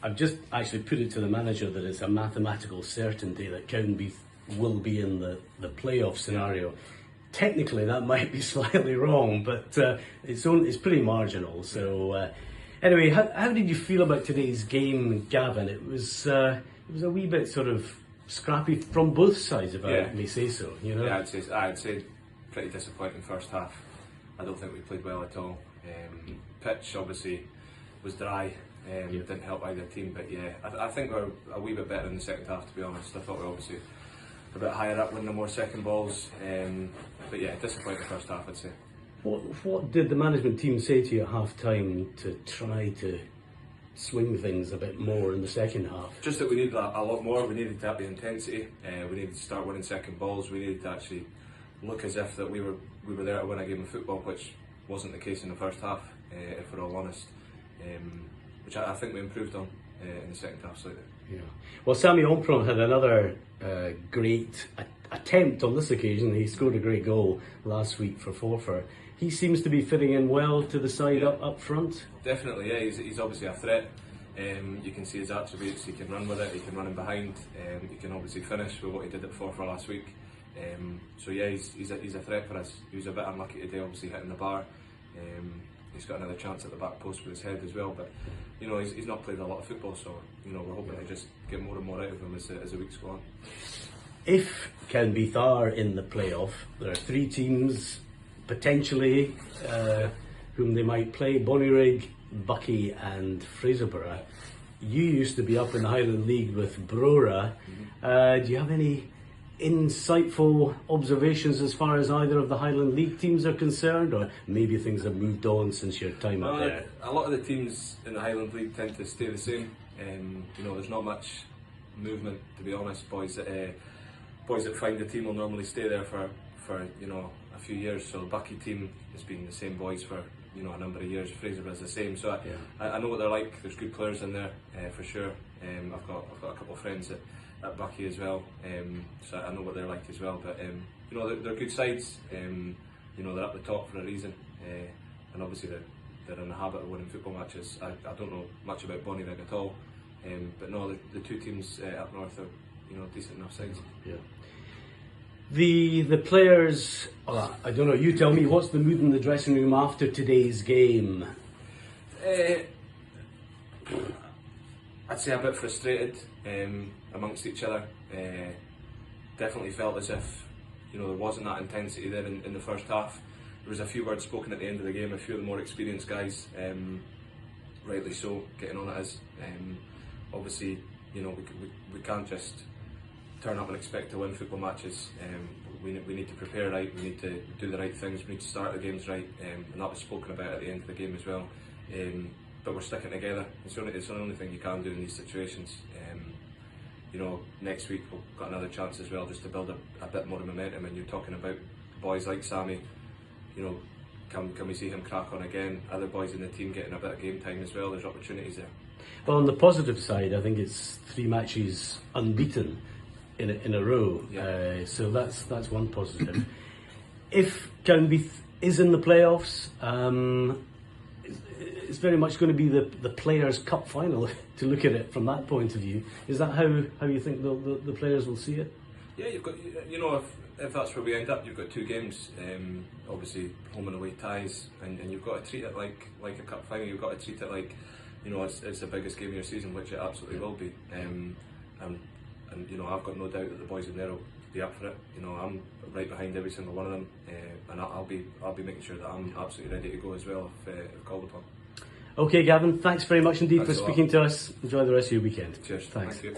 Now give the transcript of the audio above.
I've just actually put it to the manager that it's a mathematical certainty that Cowdenbeath will be in the playoff scenario. Technically, that might be slightly wrong, but it's pretty marginal. So, anyway, how did you feel about today's game, Gavin? It was a wee bit sort of scrappy from both sides, if I may say so. You know? Yeah, I'd say pretty disappointing first half. I don't think we played well at all. Pitch obviously was dry. Didn't help either team, but yeah, I think we're a wee bit better in the second half, to be honest. I thought we were obviously a bit higher up, winning more second balls, but yeah, disappointing first half, I'd say. What did the management team say to you at half time to try to swing things a bit more in the second half? Just that we needed a lot more. We needed to have the intensity. We needed to start winning second balls. We needed to actually look as if that we were there to win a game of football, which wasn't the case in the first half, if we're all honest. Which I think we improved on in the second half slightly. Yeah. Well, Sammy Ompron had another great attempt on this occasion. He scored a great goal last week for Forfar. He seems to be fitting in well to the side up front. Definitely, yeah. He's obviously a threat. You can see his attributes. He can run with it. He can run in behind. He can obviously finish with what he did at Forfar last week. So yeah, he's a threat for us. He was a bit unlucky today, obviously hitting the bar. He's got another chance at the back post with his head as well, but you know he's not played a lot of football, so you know we're hoping to just get more and more out of him as the weeks go on. If Cowdenbeath are in the playoff, there are three teams potentially whom they might play: Bonnyrigg, Buckie and Fraserburgh. You used to be up in the Highland League with Brora. Do you have any insightful observations as far as either of the Highland League teams are concerned, or maybe things have moved on since your time up there? A lot of the teams in the Highland League tend to stay the same. You know, there's not much movement, to be honest. Boys that find the team will normally stay there for you know a few years. So the Buckie team has been the same boys for you know a number of years. Fraserburgh is the same. So I know what they're like. There's good players in there for sure. I've got a couple of friends at Buckie as well, so I know what they're like as well. But you know they're good sides. You know they're up the top for a reason, and obviously they're in the habit of winning football matches. I don't know much about Bonnyrigg at all, but no, the two teams up north are you know decent enough sides. Yeah. The players, I don't know. You tell me. What's the mood in the dressing room after today's game? I'd say a bit frustrated amongst each other. Definitely felt as if you know there wasn't that intensity there in the first half. There was a few words spoken at the end of the game. A few of the more experienced guys, rightly so, getting on at us. Obviously, you know we can't just turn up and expect to win football matches. We need to prepare right. We need to do the right things. We need to start the games right, and that was spoken about at the end of the game as well. But we're sticking together. It's the only thing you can do in these situations. You know, next week we've got another chance as well, just to build a bit more momentum. And you're talking about boys like Sammy. You know, can we see him crack on again? Other boys in the team getting a bit of game time as well. There's opportunities there. Well, on the positive side, I think it's 3 matches unbeaten in a row. Yeah. So that's one positive. If Cowdenbeath is in the playoffs, it's very much going to be the Players' Cup final to look at it from that point of view. Is that how you think the players will see it? Yeah, you've got you know if that's where we end up, you've got 2 games, obviously home and away ties, and you've got to treat it like a cup final. You've got to treat it like you know it's the biggest game of your season, which it absolutely will be. And you know I've got no doubt that the boys in there will be up for it. You know I'm right behind every single one of them, and I'll be making sure that I'm absolutely ready to go as well if called upon. Okay, Gavin, thanks very much indeed for speaking to us. Enjoy the rest of your weekend. Cheers. Thanks. Thank you.